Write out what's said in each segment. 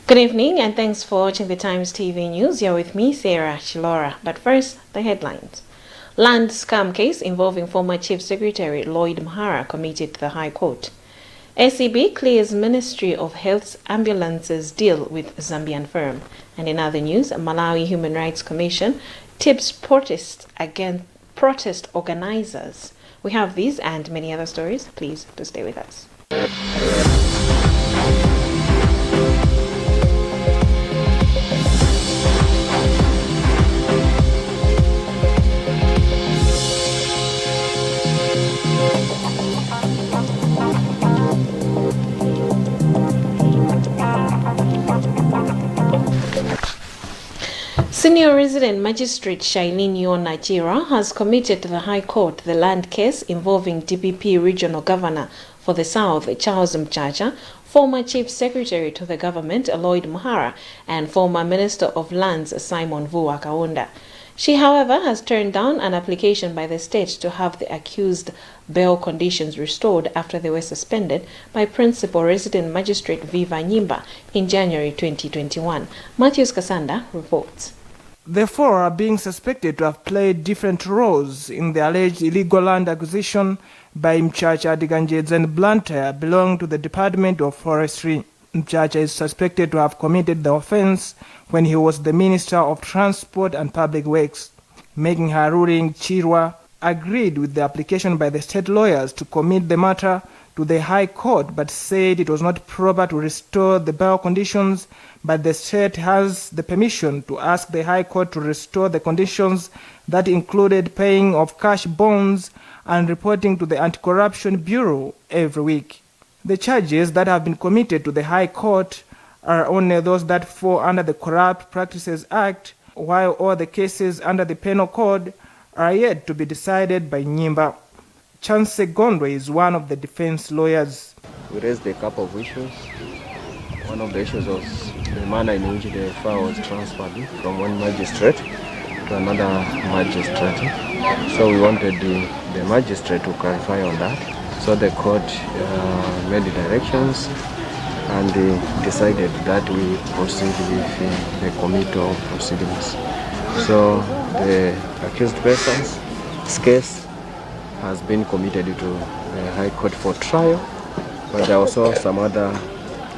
Good evening and thanks for watching the Times TV News. You're with me, Sarah Chilora. But first, the headlines. Land scam case involving former Chief Secretary Lloyd Mhara committed to the High Court. SEB clears Ministry of Health's ambulances deal with Zambian firm. And in other news, Malawi Human Rights Commission tips protest organizers. We have these and many other stories. Please do stay with us. Senior resident magistrate Shailin Najira has committed to the High Court the land case involving DPP regional governor for the South, Charles Mchacha, former chief secretary to the government, Lloyd Mhara, and former minister of lands, Simon Vuwa Kaunda. She, however, has turned down an application by the state to have the accused bail conditions restored after they were suspended by Principal Resident Magistrate Viva Nyimba in January 2021. Matthews Kasanda reports. The four are being suspected to have played different roles in the alleged illegal land acquisition by Mchacha, Diganjeds and Blantyre belonging to the Department of Forestry. Mchacha is suspected to have committed the offense when he was the Minister of Transport and Public Works. Making her ruling, Chirwa agreed with the application by the state lawyers to commit the matter to the High Court, but said it was not proper to restore the bail conditions, but the state has the permission to ask the High Court to restore the conditions that included paying of cash bonds and reporting to the Anti-Corruption Bureau every week. The charges that have been committed to the High Court are only those that fall under the Corrupt Practices Act, while all the cases under the Penal Code are yet to be decided by Nyimba. Chance Gondwe is one of the defense lawyers. We raised a couple of issues. One of the issues was the manner in which the file was transferred from one magistrate to another magistrate. So we wanted the magistrate to clarify on that. So the court made the directions and they decided that we proceed with the committal of proceedings. So the accused person's case has been committed to the High Court for trial, but there are also some other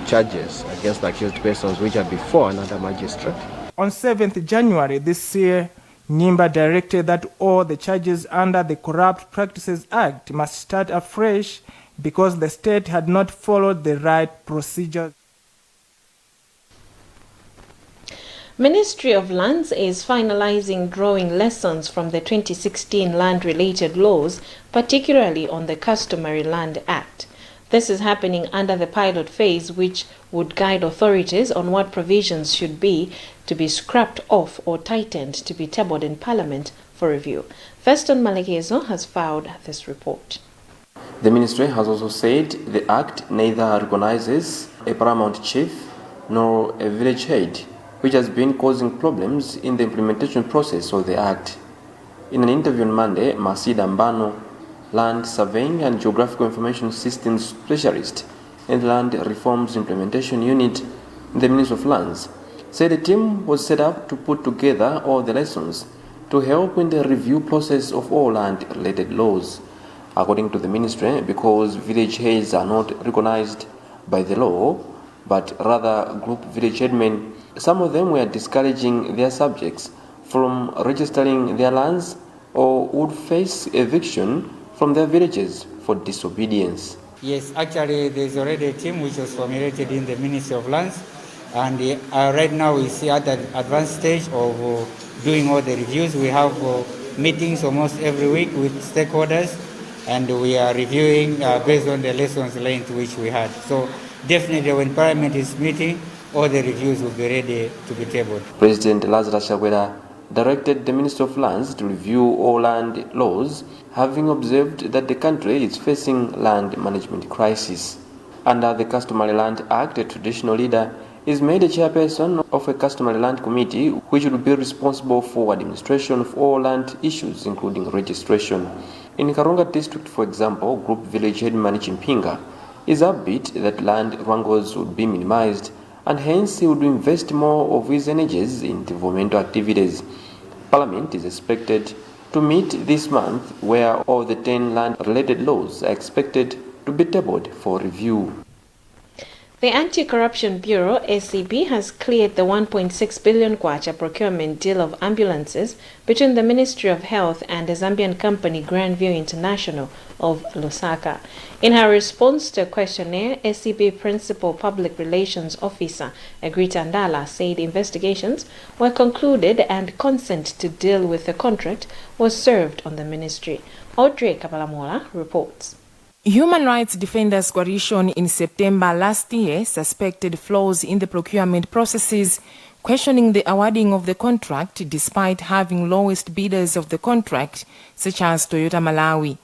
charges against the accused persons which are before another magistrate. On 7th January this year, Nyimba directed that all the charges under the Corrupt Practices Act must start afresh because the state had not followed the right procedure. Ministry of Lands is finalizing drawing lessons from the 2016 land-related laws, particularly on the Customary Land Act. This is happening under the pilot phase, which would guide authorities on what provisions should be to be scrapped off or tightened to be tabled in Parliament for review. Feston Malekezo has filed this report. The ministry has also said the Act neither recognizes a paramount chief nor a village head, which has been causing problems in the implementation process of the Act. In an interview on Monday, Masida Mbano, Land Surveying and Geographical Information Systems Specialist in the Land Reforms Implementation Unit in the Ministry of Lands, said a team was set up to put together all the lessons to help in the review process of all land-related laws. According to the ministry, because village heads are not recognized by the law, but rather group village headmen, some of them were discouraging their subjects from registering their lands or would face eviction from their villages for disobedience. Yes, actually there's already a team which was formulated in the Ministry of Lands, and right now we see at the advanced stage of doing all the reviews. We have meetings almost every week with stakeholders, and we are reviewing based on the lessons learned which we had. So definitely when Parliament is meeting, all the reviews will be ready to be tabled. President Lazarus Chakwera directed the Ministry of Lands to review all land laws, having observed that the country is facing land management crisis. Under the Customary Land Act, a traditional leader is made a chairperson of a customary land committee which will be responsible for administration of all land issues, including registration. In Karonga district, for example, Group Village Headman Chimpinga is upbeat that land wrangles would be minimized and hence he would invest more of his energies in developmental activities. Parliament is expected to meet this month, where all the 10 land-related laws are expected to be tabled for review. The Anti-Corruption Bureau, ACB, has cleared the 1.6 billion kwacha procurement deal of ambulances between the Ministry of Health and the Zambian company Grandview International of Lusaka. In her response to a questionnaire, ACB Principal Public Relations Officer Agrita Ndala said investigations were concluded and consent to deal with the contract was served on the ministry. Audrey Kabalamola reports. Human Rights Defenders Coalition in September last year suspected flaws in the procurement processes, questioning the awarding of the contract despite having lowest bidders of the contract, such as Toyota Malawi.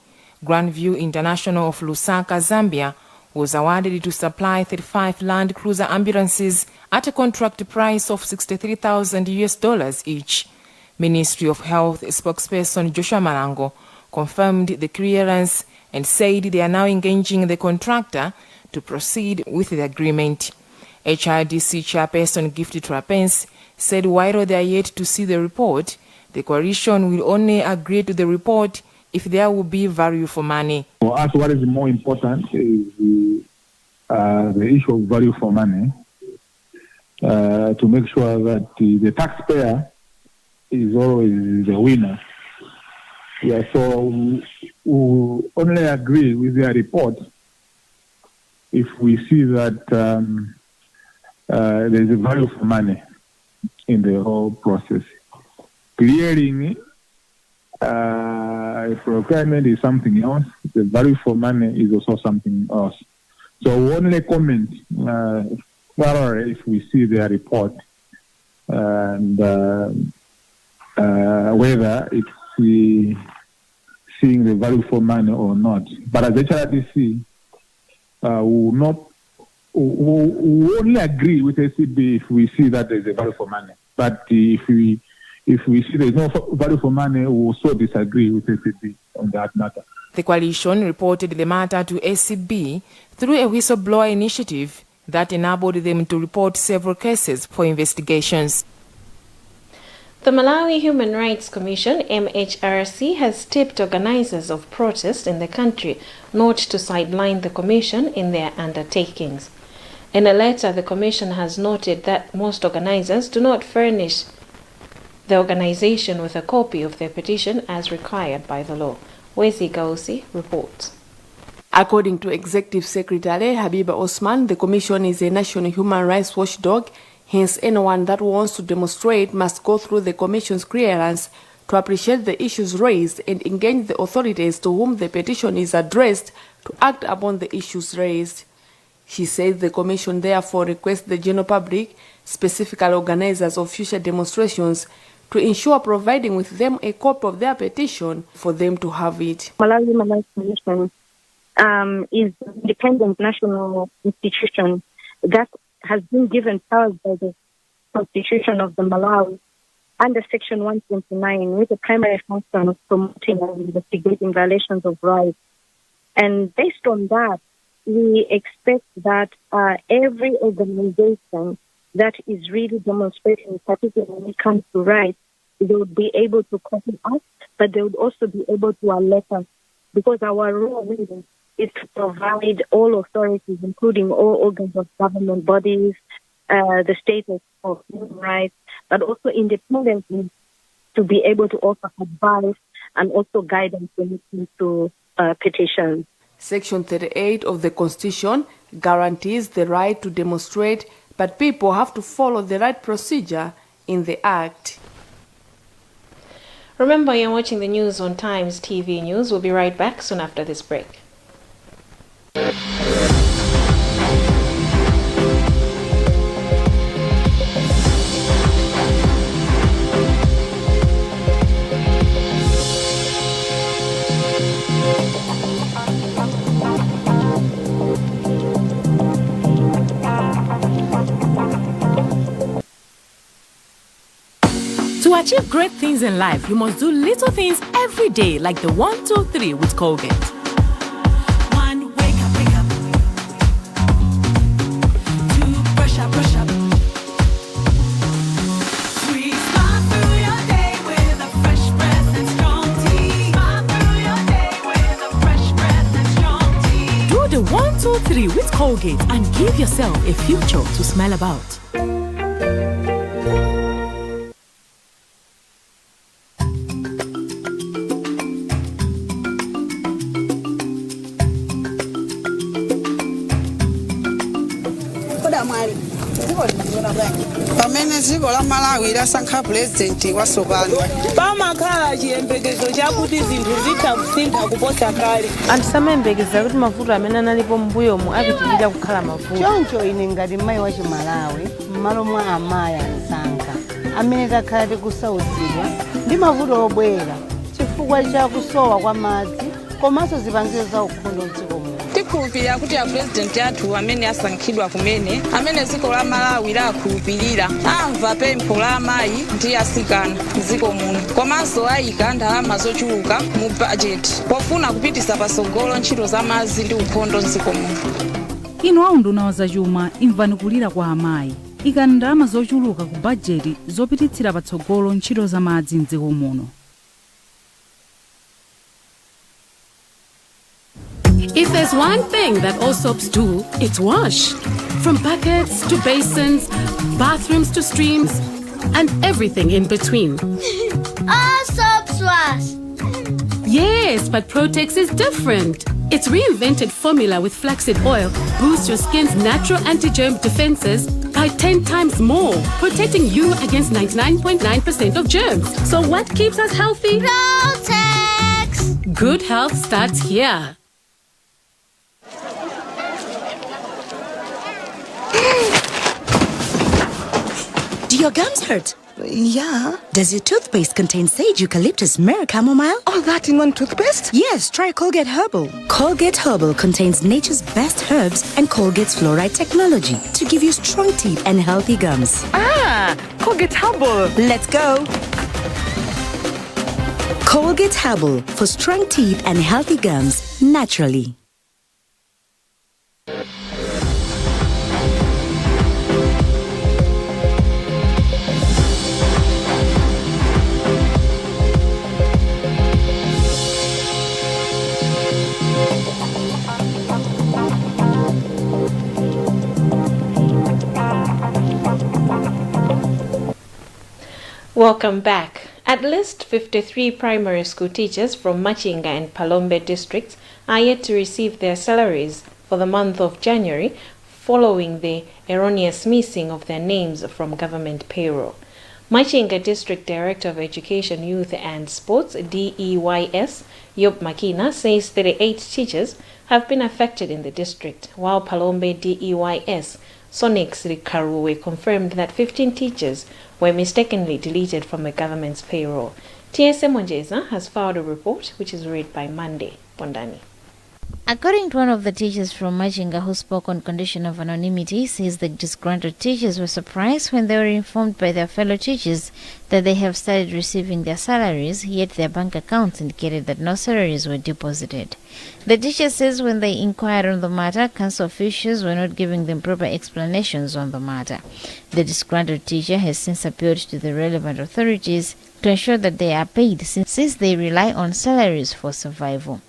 Grandview International of Lusaka, Zambia, was awarded to supply 35 Land Cruiser ambulances at a contract price of $63,000 each. Ministry of Health spokesperson Joshua Marango confirmed the clearance and said they are now engaging the contractor to proceed with the agreement. HRDC chairperson Gift Trapens said while they are yet to see the report, the coalition will only agree to the report if there will be value for money. For us, what is more important is the issue of value for money, to make sure that the taxpayer is always the winner. Yeah, so we only agree with their report if we see that there is a value for money in the whole process. Clearing procurement is something else. The value for money is also something else. So we only comment if we see their report and whether it's seeing the value for money or not. But as HRDC, we will only agree with ACB if we see that there is a value for money. But if we see there is no value for money, we will also disagree with ACB on that matter. The coalition reported the matter to ACB through a whistleblower initiative that enabled them to report several cases for investigations. The Malawi Human Rights Commission, MHRC, has tipped organizers of protests in the country not to sideline the commission in their undertakings. In a letter, the commission has noted that most organizers do not furnish the organization with a copy of their petition as required by the law. Wezi Gausi reports. According to Executive Secretary Habiba Osman, the commission is a national human rights watchdog. Hence, anyone that wants to demonstrate must go through the Commission's clearance to appreciate the issues raised and engage the authorities to whom the petition is addressed to act upon the issues raised. She said the Commission therefore requests the general public, specifically organizers of future demonstrations, to ensure providing with them a copy of their petition for them to have it. Malawi Human Rights Commission is an independent national institution that has been given powers by the Constitution of the Malawi under Section 129 with the primary function of promoting and investigating violations of rights. And based on that, we expect that every organization that is really demonstrating, particularly when it comes to rights, they would be able to copy us, but they would also be able to alert us, because our role really is to provide all authorities, including all organs of government bodies, the status of human rights, but also independently to be able to offer advice and also guidance when it comes to petitions. Section 38 of the Constitution guarantees the right to demonstrate, but people have to follow the right procedure in the Act. Remember, you're watching the news on Times TV News. We'll be right back soon after this break. To achieve great things in life, you must do little things every day, like the 1, 2, 3 with Colgate. 1, wake up. 2, brush up. 3 with Colgate and give yourself a future to smile about. Pamene dziko la Malawi lasankha purezidenti watsopano pamakhala chiyembekezo chakuti zinthu zitha kusintha kuposa kale. Anthu samayembekeza kuti mavuto amene analipo m'mbuyomu apitirira kukhala mavuto. Choncho ine ngati mayi wa Malawi m'malo mwa amayi asankha amene takhala tikusautsidwa ndi mavuto obwera chifukwa cha kusowa kwa madzi komanso zipangizo za ukhondo m'dziko muno. Tikhulupirira kuti apresidenti athu amene asankhidwa kumene amene dziko la Malawi lakhulupirira amva pempho la amayi ndi asikana m'dziko muno komanso ayika ndalama zochuluka mu bajeti pofuna kupititsa patsogolo ntchito za madzi ndi ukhondo m'dziko muno. Inu aunduna wa zachuma imvani kulira kwa amayi. Ikani ndalama zochuluka ku bajeti zopititsira patsogolo ntchito za madzi m'dziko muno. If there's one thing that all soaps do, it's wash. From buckets to basins, bathrooms to streams, and everything in between. All soaps wash. Yes, but Protex is different. Its reinvented formula with flaxseed oil boosts your skin's natural anti-germ defenses by 10 times more, protecting you against 99.9% of germs. So what keeps us healthy? Protex! Good health starts here. Do your gums hurt? Yeah. Does your toothpaste contain sage, eucalyptus, myrrh, chamomile? All that in one toothpaste? Yes, try Colgate Herbal. Colgate Herbal contains nature's best herbs and Colgate's fluoride technology to give you strong teeth and healthy gums. Ah, Colgate Herbal. Let's go. Colgate Herbal for strong teeth and healthy gums naturally. Welcome back. At least 53 primary school teachers from Machinga and Palombe districts are yet to receive their salaries for the month of January following the erroneous missing of their names from government payroll. Machinga District Director of Education, Youth and Sports, DEYS, Yob Makina, says 38 teachers have been affected in the district, while Palombe DEYS, Sonix Rikaruwe, confirmed that 15 teachers were mistakenly deleted from the government's payroll. TSM Onjeza has filed a report which is read by Monday Bondani. According to one of the teachers from Machinga who spoke on condition of anonymity, says the disgruntled teachers were surprised when they were informed by their fellow teachers that they have started receiving their salaries, yet their bank accounts indicated that no salaries were deposited. The teacher says when they inquired on the matter, council officials were not giving them proper explanations on the matter. The disgruntled teacher has since appealed to the relevant authorities to ensure that they are paid since they rely on salaries for survival.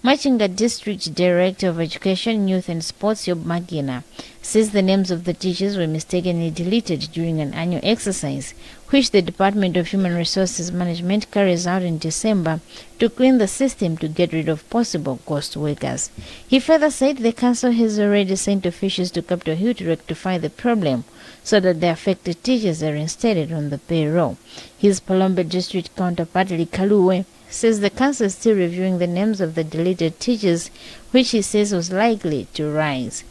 Machinga District Director of Education, Youth and Sports, Yob Magina, says the names of the teachers were mistakenly deleted during an annual exercise, which the Department of Human Resources Management carries out in December to clean the system to get rid of possible ghost workers. He further said the council has already sent officials to Capitol Hill to rectify the problem so that the affected teachers are reinstated on the payroll. His Palombe District counterpart, Likaluwe, says the council is still reviewing the names of the deleted teachers, which he says was likely to rise.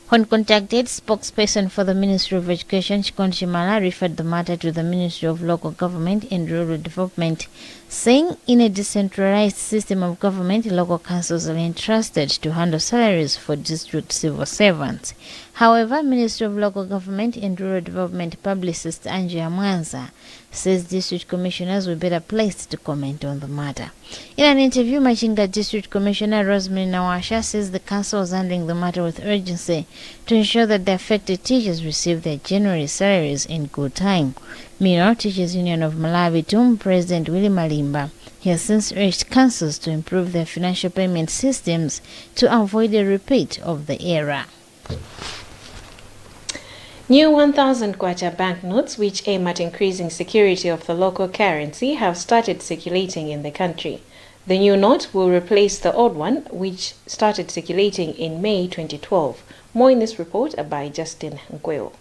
When contacted, spokesperson for the Ministry of Education, Chikon Shimala, referred the matter to the Ministry of Local Government and Rural Development, saying in a decentralized system of government, local councils are entrusted to handle salaries for district civil servants. However, Ministry of Local Government and Rural Development publicist Angela Mwanza says district commissioners were better placed to comment on the matter. In an interview, Machinga District Commissioner Rosemary Nawasha says the council is handling the matter with urgency to ensure that the affected teachers receive their January salaries in good time. Meanwhile, Teachers Union of Malawi TUM President Willie Malimba has since urged councils to improve their financial payment systems to avoid a repeat of the error. New 1,000 kwacha banknotes, which aim at increasing security of the local currency, have started circulating in the country. The new note will replace the old one, which started circulating in May 2012. More in this report by Justin Nkweo.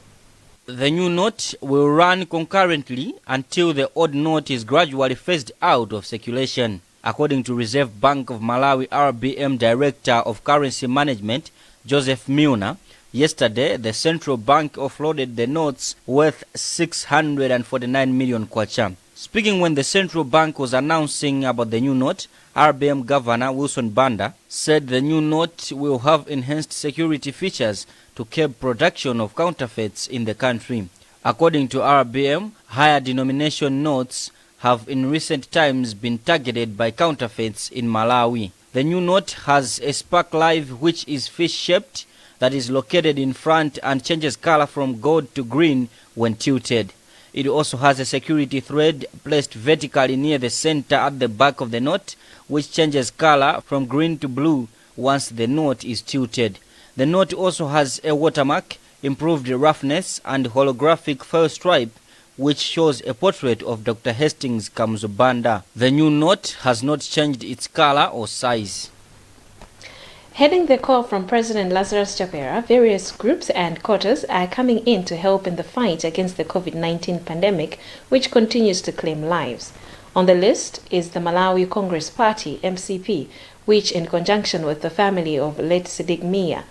The new note will run concurrently until the old note is gradually phased out of circulation. According to Reserve Bank of Malawi RBM Director of Currency Management, Joseph Milner, yesterday the central bank offloaded the notes worth 649 million kwacha. Speaking when the central bank was announcing about the new note, RBM Governor Wilson Banda said the new note will have enhanced security features to curb production of counterfeits in the country. According to RBM, higher denomination notes have in recent times been targeted by counterfeits in Malawi. The new note has a spark live which is fish-shaped that is located in front and changes color from gold to green when tilted. It also has a security thread placed vertically near the center at the back of the note, which changes color from green to blue once the note is tilted. The note also has a watermark, improved roughness, and holographic foil stripe, which shows a portrait of Dr. Hastings Kamuzubanda. The new note has not changed its color or size. Heading the call from President Lazarus Chakwera, various groups and quarters are coming in to help in the fight against the COVID-19 pandemic, which continues to claim lives. On the list is the Malawi Congress Party, MCP, which in conjunction with the family of late Zodiak Mia,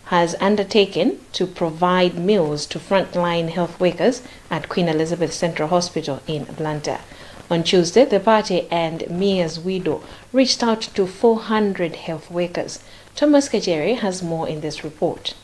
has undertaken to provide meals to frontline health workers at Queen Elizabeth Central Hospital in Blantyre. On Tuesday, the party and Mia's widow reached out to 400 health workers. Thomas Kajere has more in this report.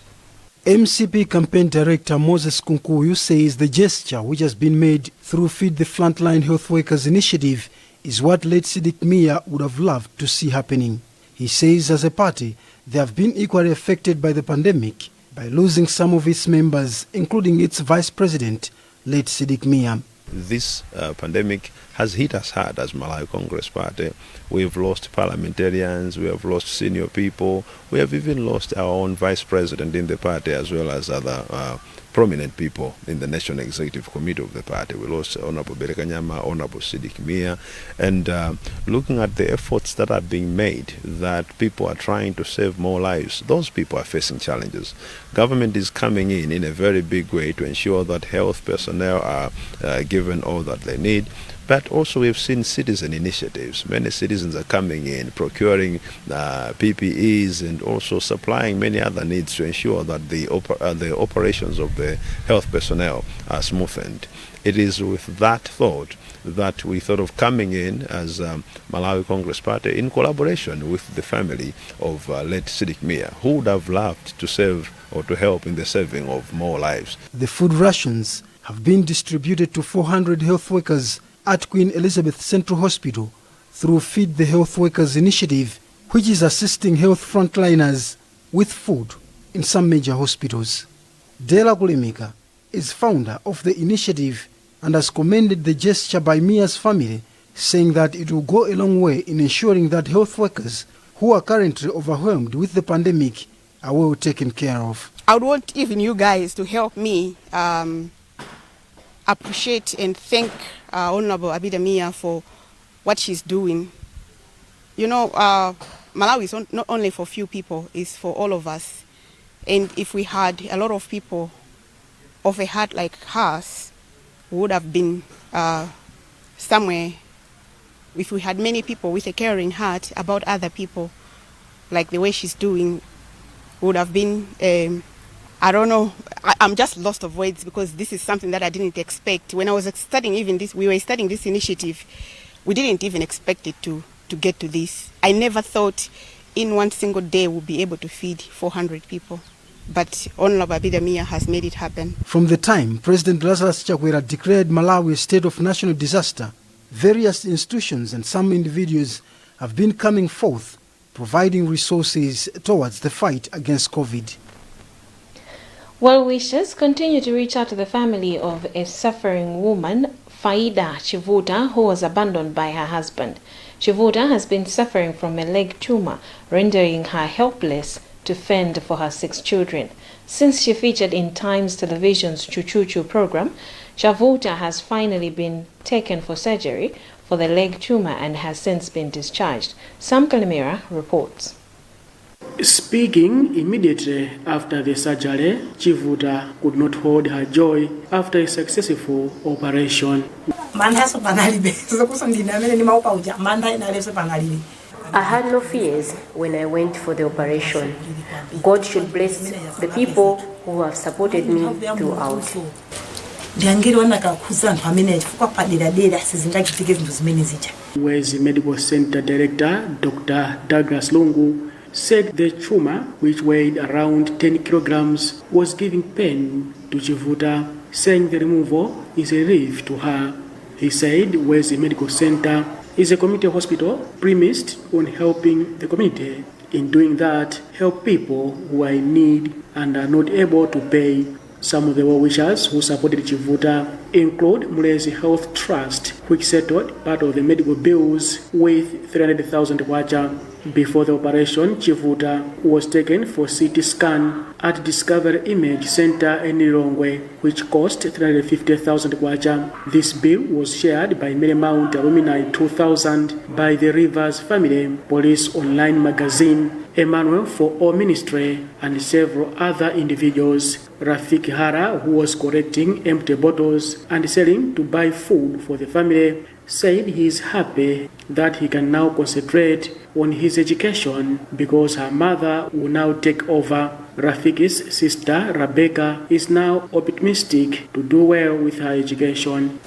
MCP campaign director Moses Kunkuyu says the gesture, which has been made through Feed the Frontline Health Workers initiative, is what late Zodiak Mia would have loved to see happening. He says as a party, they have been equally affected by the pandemic by losing some of its members, including its vice president, late Zodiak Mia. This pandemic has hit us hard as Malawi Congress Party. We've lost parliamentarians, we have lost senior people, we have even lost our own vice president in the party, as well as other prominent people in the National Executive Committee of the party. We lost Honorable Berekanyama, Honorable Zodiak Mia, and looking at the efforts that are being made, that people are trying to save more lives, those people are facing challenges. Government is coming in a very big way to ensure that health personnel are given all that they need. But also we've seen citizen initiatives. Many citizens are coming in, procuring PPEs and also supplying many other needs to ensure that the operations of the health personnel are smoothened. It is with that thought that we thought of coming in as Malawi Congress Party in collaboration with the family of late Zodiak Mia, who would have loved to save or to help in the saving of more lives. The food rations have been distributed to 400 health workers at Queen Elizabeth Central Hospital through Feed the Health Workers initiative, which is assisting health frontliners with food in some major hospitals. Dela Kulimika is founder of the initiative and has commended the gesture by Mia's family, saying that it will go a long way in ensuring that health workers who are currently overwhelmed with the pandemic are well taken care of. I would want even you guys to help me appreciate and thank Honorable Abida Mia for what she's doing. You know, Malawi is not only for few people, it's for all of us. And if we had a lot of people of a heart like hers, we would have been somewhere. If we had many people with a caring heart about other people, like the way she's doing, would have been, I don't know, I'm just lost of words, because this is something that I didn't expect. When I was studying even this, we were studying this initiative, we didn't even expect it to get to this. I never thought in one single day we'll be able to feed 400 people. but Honorable Abida Mia has made it happen. From the time President Lazarus Chakwera declared Malawi a state of national disaster, various institutions and some individuals have been coming forth, providing resources towards the fight against COVID. Well-wishers continue to reach out to the family of a suffering woman, Faida Chivuta, who was abandoned by her husband. Chivuta has been suffering from a leg tumor, rendering her helpless to fend for her 6 children. Since she featured in Times Television's Chuchuchu program, Chivuta has finally been taken for surgery for the leg tumor and has since been discharged. Sam Kalimera reports. Speaking immediately after the surgery, Chivuta could not hold her joy after a successful operation. I had no fears when I went for the operation. God should bless the people who have supported me throughout. Wezi Medical Center Director Dr. Douglas Lungu said the tumor, which weighed around 10 kilograms, was giving pain to Chivuta, saying the removal is a relief to her. He said Wezi Medical Center is a community hospital premised on helping the community. In doing that, help people who are in need and are not able to pay. Some of the well-wishers who supported Chivuta include Mulezi Health Trust, which settled part of the medical bills with 300,000 kwacha. Before the operation, Chivuta was taken for CT scan at Discovery Image Center in Lilongwe, which cost 350,000 kwacha. This bill was shared by Marymount Alumni 2000, by the Rivers family, Police Online Magazine, Emmanuel for All Ministry, and several other individuals. Rafik Hara, who was collecting empty bottles and selling to buy food for the family, said he is happy that he can now concentrate on his education because her mother will now take over. Rafik's sister, Rebecca, is now optimistic to do well with her education.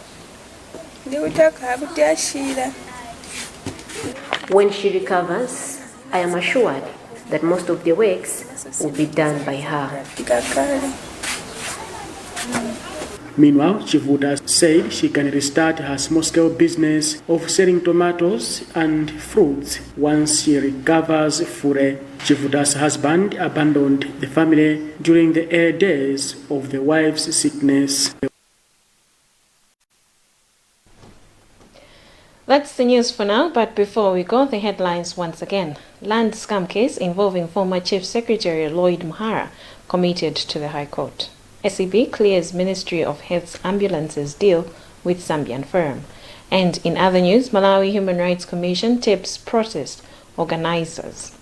When she recovers, I am assured that most of the works will be done by her. Meanwhile, Chivuta said she can restart her small-scale business of selling tomatoes and fruits once she recovers fully. Chivuta's husband abandoned the family during the early days of the wife's sickness. That's the news for now, but before we go, the headlines once again. Land scam case involving former Chief Secretary Lloyd Muhara committed to the High Court. SEB clears Ministry of Health's ambulances deal with Zambian firm. And in other news, Malawi Human Rights Commission tips protest organizers.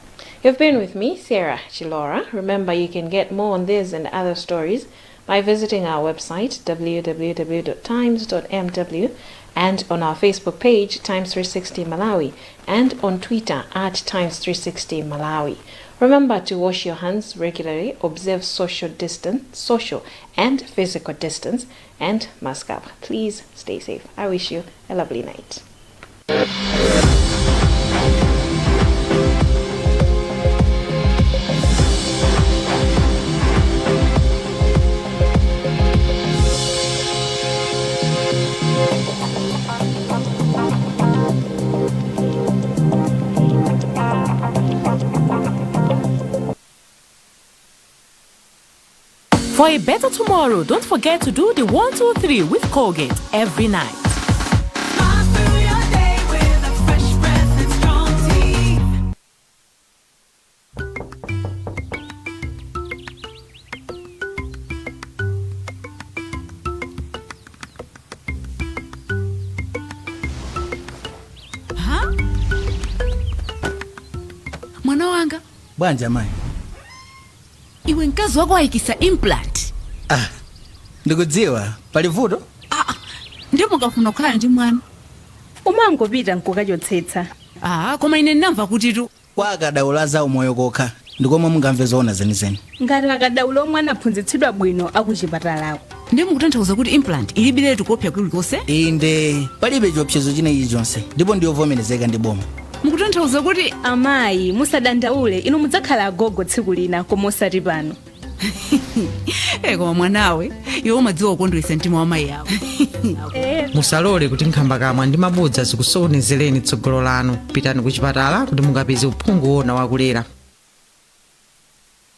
You've been with me, Sarah Chilora. Remember, you can get more on this and other stories by visiting our website, www.times.mw, and on our Facebook page, Times360 Malawi, and on Twitter at Times360 Malawi. Remember to wash your hands regularly, observe social and physical distance, and mask up. Please stay safe. I wish you a lovely night. For a better tomorrow, don't forget to do the 1, 2, 3 with Colgate every night. Mwana wanga bwanja mai iwe nkazi wako aikisa implant. Ndikudziwa pali vuto. Ndipo ngafuna kukhala ndi mwana umangopita nkukachotsetsa. Koma ine ndinamva kuti tu kwakadaulaza umoyo kokha ndikomwe mungamve zoona zenizeni. Ngati akadaula omwe aphunzitsidwa bwino akuchipatalako. Ndipo mukutanthauza kuti implant ilibiretu kopya kulikonse? Inde palibe chiopsezo chinechi chonse ndipo ndiyovomerezeka ndi boma. Mukutanthauza kuti amayi musadandaule inu mudzakhala agogo tsiku lina koma osati pano. Koma mwanawe iwe umadziwa kukondwetsa mtima wa mayi yako. Musalole kuti nkhamba kamwa ndi mabodza zikusokonezereni tsogolo lanu. Pitani ku chipatala kuti mungapeze uphungu wona wakulera.